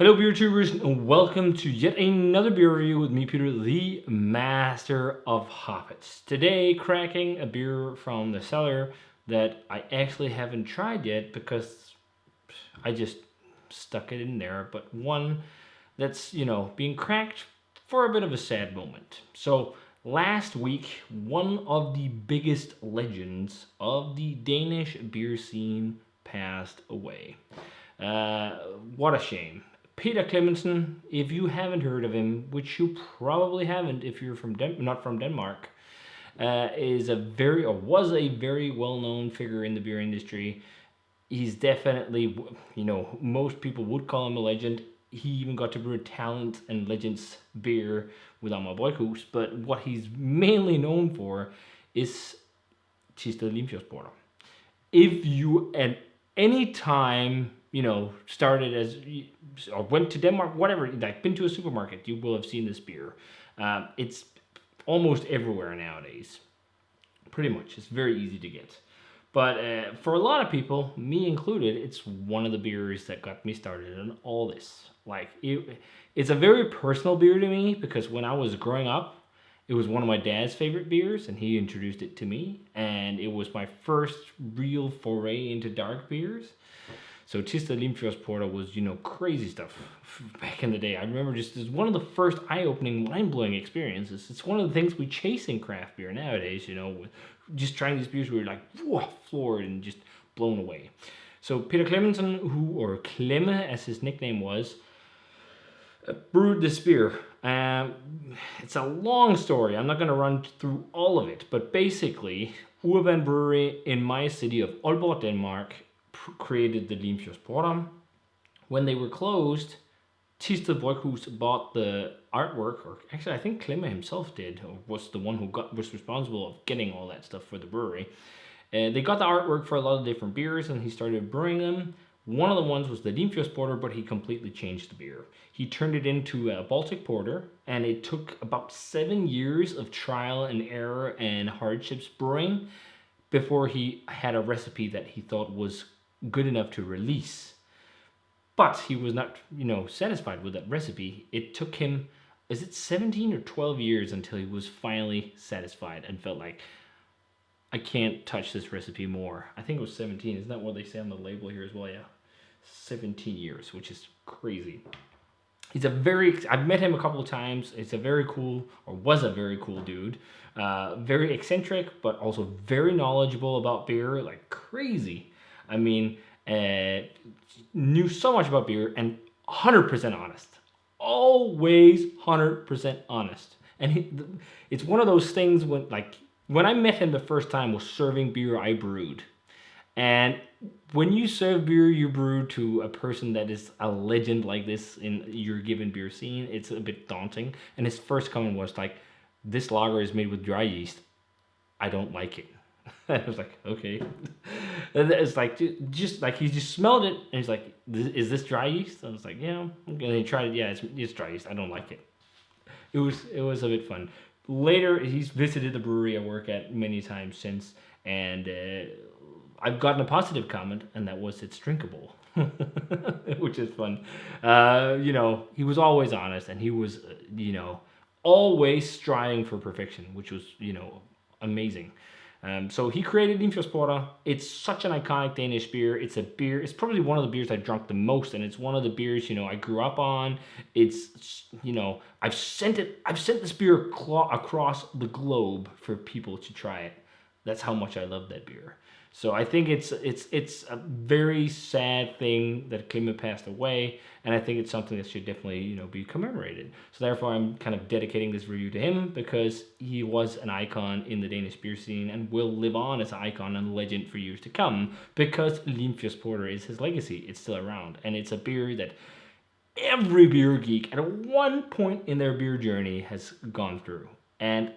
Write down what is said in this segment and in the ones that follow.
Hello beer tubers and welcome to yet another beer review with me, Peter, the master of hoppets. Today cracking a beer from the cellar that I actually haven't tried yet because I just stuck it in there, but one that's, being cracked for a bit of a sad moment. So last week, one of the biggest legends of the Danish beer scene passed away. What a shame. Peter Klemmensen, if you haven't heard of him, which you probably haven't if you're not from Denmark, was a very well-known figure in the beer industry. He's definitely, most people would call him a legend. He even got to brew Talent and Legends beer with Amager Bryghus, but what he's mainly known for is Thisted Limfjordsporter. If you at any time started as or went to Denmark, whatever, like been to a supermarket, you will have seen this beer. It's almost everywhere nowadays. Pretty much, it's very easy to get. But for a lot of people, me included, it's one of the beers that got me started on all this. It's a very personal beer to me because when I was growing up, it was one of my dad's favorite beers, and he introduced it to me, and it was my first real foray into dark beers. So Thisted Limfjordsporter was, crazy stuff back in the day. I remember just as one of the first eye-opening, mind-blowing experiences. It's one of the things we chase in craft beer nowadays, with just trying these beers, we were like, whoa, floored and just blown away. So Peter Klemmensen, or Klemme as his nickname was, brewed this beer. It's a long story. I'm not going to run through all of it, but basically, Urban Brewery in my city of Aalborg, Denmark, created the Limfjordsporter. When they were closed, Thisted Bryghus bought the artwork, or actually I think Klemme himself did, or was the one who was responsible of getting all that stuff for the brewery. They got the artwork for a lot of different beers, and he started brewing them. One of the ones was the Limfjordsporter, but he completely changed the beer. He turned it into a Baltic porter, and it took about 7 years of trial and error and hardships brewing before he had a recipe that he thought was good enough to release. But he was not, satisfied with that recipe. It took him, 17 or 12 years until he was finally satisfied and felt like, I can't touch this recipe more. I think it was 17. Isn't that what they say on the label here as well? Yeah. 17 years, which is crazy. I've met him a couple of times. Was a very cool dude. Very eccentric, but also very knowledgeable about beer, like crazy. I mean, knew so much about beer and 100% honest. Always 100% honest. And it's one of those things when I met him the first time was serving beer I brewed. And when you serve beer you brew to a person that is a legend like this in your given beer scene, it's a bit daunting. And his first comment was like, this lager is made with dry yeast. I don't like it. I was like, okay. It's like, just like he just smelled it and he's like, is this dry yeast? I was like, yeah. And he tried it. Yeah, it's dry yeast. I don't like it. It was a bit fun. Later, he's visited the brewery I work at many times since, and I've gotten a positive comment, and that was it's drinkable, which is fun. He was always honest, and he was, always striving for perfection, which was, amazing. So he created Limfjordsporter. It's such an iconic Danish beer. It's probably one of the beers I drunk the most, and it's one of the beers, I grew up on. It's, I've sent this beer across the globe for people to try it. That's how much I love that beer. So I think it's a very sad thing that Klemme passed away, and I think it's something that should definitely be commemorated. So therefore, I'm kind of dedicating this review to him because he was an icon in the Danish beer scene and will live on as an icon and legend for years to come because Limfjordsporter is his legacy. It's still around, and it's a beer that every beer geek at one point in their beer journey has gone through. And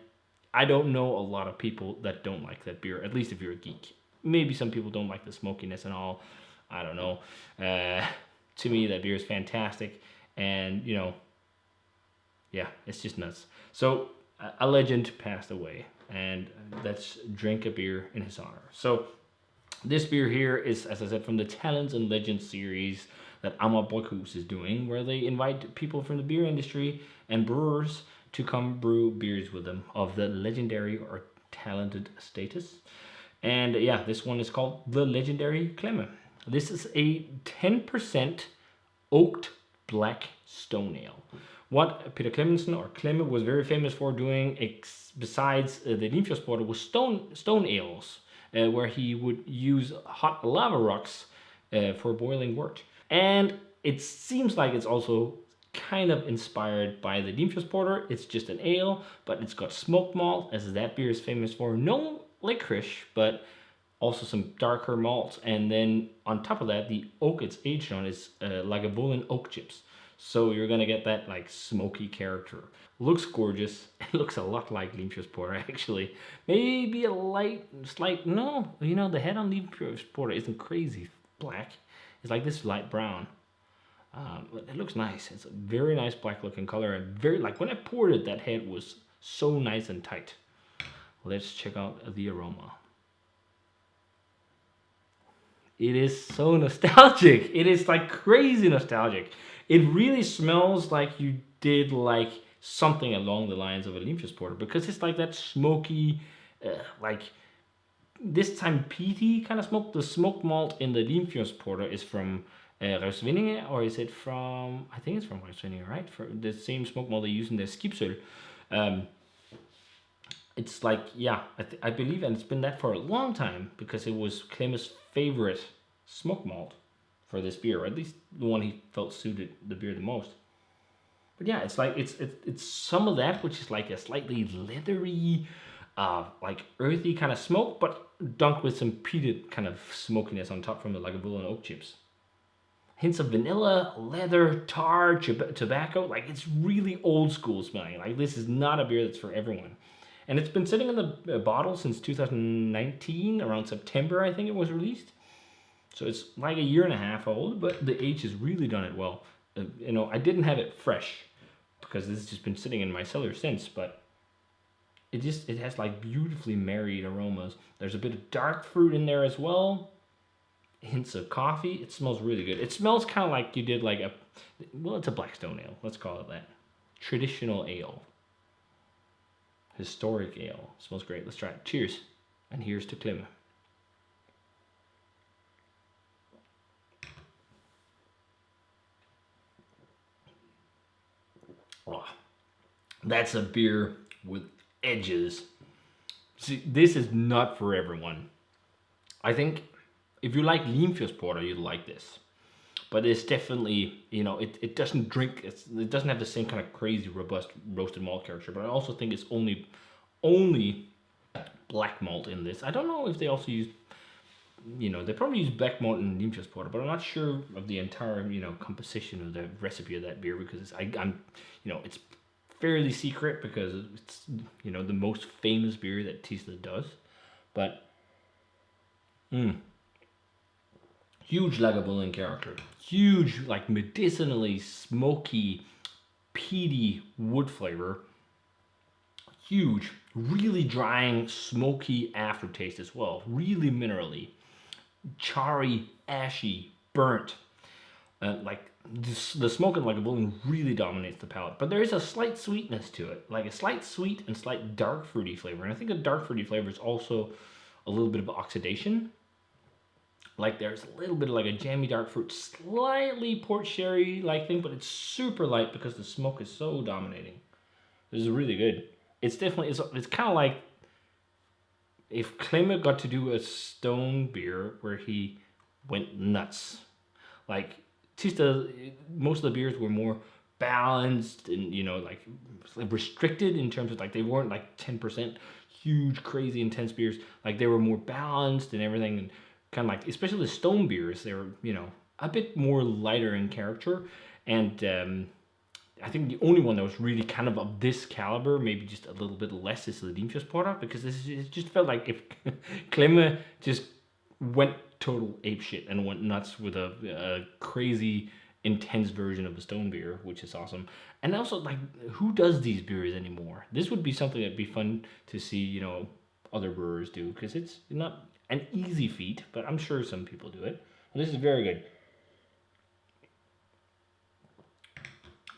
I don't know a lot of people that don't like that beer, at least if you're a geek. Maybe some people don't like the smokiness and all. I don't know. To me, that beer is fantastic. And, yeah, it's just nuts. So, a legend passed away. And let's drink a beer in his honor. So, this beer here is, as I said, from the Talents and Legends series. that Bryghus is doing, where they invite people from the beer industry and brewers to come brew beers with them of the legendary or talented status. And yeah, this one is called the legendary Klemme. This is a 10% oaked black stone ale. What Peter Klemmensen or Klemme was very famous for doing, besides the Limfjordsporter, was stone ales, where he would use hot lava rocks for boiling wort. And it seems like it's also kind of inspired by the Limfjordsporter. It's just an ale, but it's got smoked malt, as that beer is famous for. No licorice, but also some darker malts. And then on top of that, the oak it's aged on is Lagavulin oak chips. So you're gonna get that like smoky character. Looks gorgeous. It looks a lot like Limfjordsporter actually. Maybe a slight, no, you know, the head on Limfjordsporter isn't crazy black. It's like this light brown. But it looks nice. It's a very nice black looking color, and very, like when I poured it, that head was so nice and tight. Let's check out the aroma. It is so nostalgic. It is like crazy nostalgic. It really smells like you did like something along the lines of a Limfjordsporter, because it's like that smoky, like this time peaty kind of smoke. The smoked malt in the Limfjordsporter is from Reusvinninge, or is it from, I think it's from Reusvinninge, right? For the same smoke malt they use in their Skipsøl. It's like, yeah, I believe, and it's been that for a long time, because it was Klemme's favorite smoke malt for this beer, or at least the one he felt suited the beer the most. But yeah, it's like it's some of that, which is like a slightly leathery, like earthy kind of smoke, but dunked with some peated kind of smokiness on top from the Lagavulin oak chips. Hints of vanilla, leather, tar, tobacco. Like, it's really old school smelling. Like, this is not a beer that's for everyone. And it's been sitting in the bottle since 2019, around September, I think it was released. So it's like a year and a half old, but the age has really done it well. You know, I didn't have it fresh because this has just been sitting in my cellar since, but it has like beautifully married aromas. There's a bit of dark fruit in there as well. Hints of coffee. It smells really good. It smells kind of like you did like it's a Blackstone ale. Let's call it that. Traditional ale. Historic ale. It smells great. Let's try it. Cheers. And here's to Klemme. Oh, that's a beer with edges. See, this is not for everyone. I think if you like Limfjordsporter, you'd like this. But it's definitely, you know, it doesn't drink, it doesn't have the same kind of crazy, robust roasted malt character. But I also think it's only black malt in this. I don't know if they also use, you know, they probably use black malt in Limfjordsporter, but I'm not sure of the entire, you know, composition of the recipe of that beer, because I'm, you know, it's fairly secret because it's, you know, the most famous beer that Tisla does. But, huge Lagavulin character. Huge, like, medicinally smoky, peaty wood flavor. Huge, really drying, smoky aftertaste as well. Really minerally. Charry, ashy, burnt. Like, the smoke in Lagavulin really dominates the palate. But there is a slight sweetness to it. Like a slight sweet and slight dark fruity flavor. And I think a dark fruity flavor is also a little bit of oxidation. Like, there's a little bit of like a jammy dark fruit, slightly port sherry like thing, but it's super light because the smoke is so dominating. This is really good. It's definitely, it's kind of like if Klemme got to do a stone beer where he went nuts. Like, most of the beers were more balanced and, you know, like restricted in terms of, like, they weren't like 10% huge, crazy, intense beers. Like, they were more balanced and everything, and kind of like, especially the stone beers, they were, you know, a bit more lighter in character. And I think the only one that was really kind of this caliber, maybe just a little bit less, is the Limfjordsporter, because it just felt like if Klemme just went total apeshit and went nuts with a crazy, intense version of the stone beer, which is awesome. And also, like, who does these beers anymore? This would be something that'd be fun to see, you know, other brewers do, because it's not an easy feat, but I'm sure some people do it. And this is very good.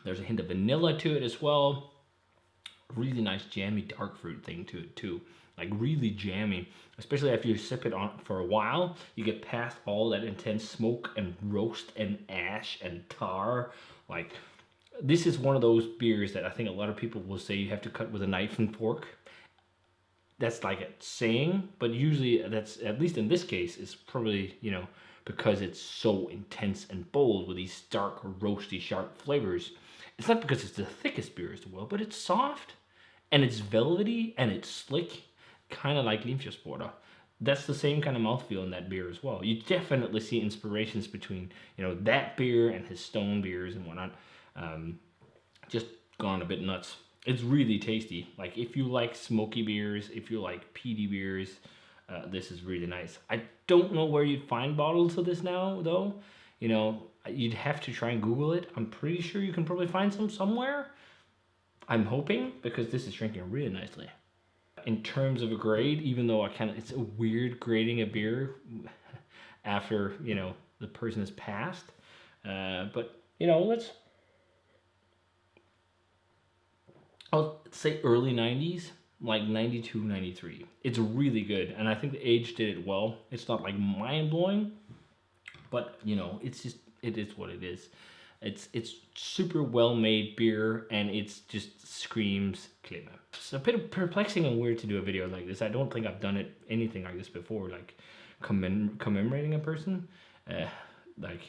There's a hint of vanilla to it as well. Really nice jammy dark fruit thing to it too. Like really jammy, especially after you sip it on for a while. You get past all that intense smoke and roast and ash and tar. Like, this is one of those beers that I think a lot of people will say you have to cut with a knife and fork. That's like a saying, but usually that's, at least in this case, is probably, you know, because it's so intense and bold with these dark, roasty, sharp flavors. It's not because it's the thickest beer as well, but it's soft and it's velvety and it's slick, kind of like Limfjordsporter. That's the same kind of mouthfeel in that beer as well. You definitely see inspirations between, you know, that beer and his stone beers and whatnot. Just gone a bit nuts. It's really tasty. Like, if you like smoky beers, if you like peaty beers, this is really nice. I don't know where you'd find bottles of this now, though. You know, you'd have to try and Google it. I'm pretty sure you can probably find some somewhere. I'm hoping, because this is drinking really nicely. In terms of a grade, even though it's a weird grading a beer after, you know, the person has passed. But, you know, I'll say early 90s, like 92, 93. It's really good, and I think the age did it well. It's not like mind-blowing, but, you know, it's just, it is what it is. It's super well-made beer, and it's just screams Klemme. It's a bit perplexing and weird to do a video like this. I don't think I've done anything like this before, like commemorating a person. Like,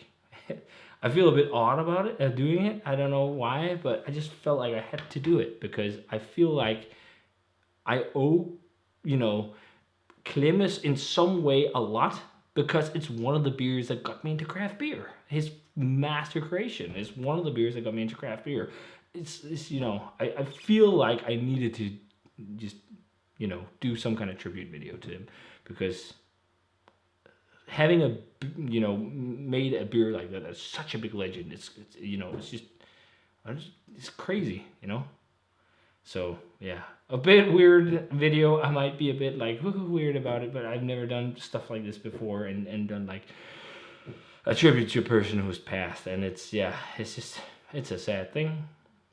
I feel a bit odd about it, doing it. I don't know why, but I just felt like I had to do it because I feel like I owe, you know, Klemmes in some way a lot, because it's one of the beers that got me into craft beer. His master creation is one of the beers that got me into craft beer. It's you know, I feel like I needed to just, you know, do some kind of tribute video to him, because having you know, made a beer like that, that's such a big legend. It's you know, it's crazy, you know. So yeah, a bit weird video. I might be a bit like weird about it, but I've never done stuff like this before, and done like a tribute to a person who's passed, and it's a sad thing.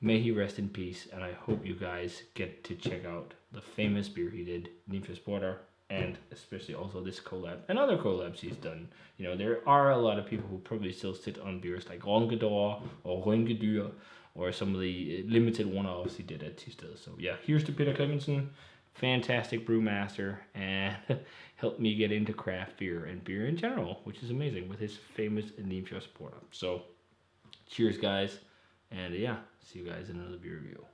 May he rest in peace, and I hope you guys get to check out the famous beer he did, Limfjordsporter, and especially also this collab and other collabs he's done. You know, there are a lot of people who probably still sit on beers like Rongedor or Røngedyr, or some of the limited one-offs he did at Tisted. So yeah, here's to Peter Klemmensen, fantastic brewmaster, and helped me get into craft beer and beer in general, which is amazing, with his famous Limfjordsporter. So cheers, guys, and yeah, see you guys in another beer review.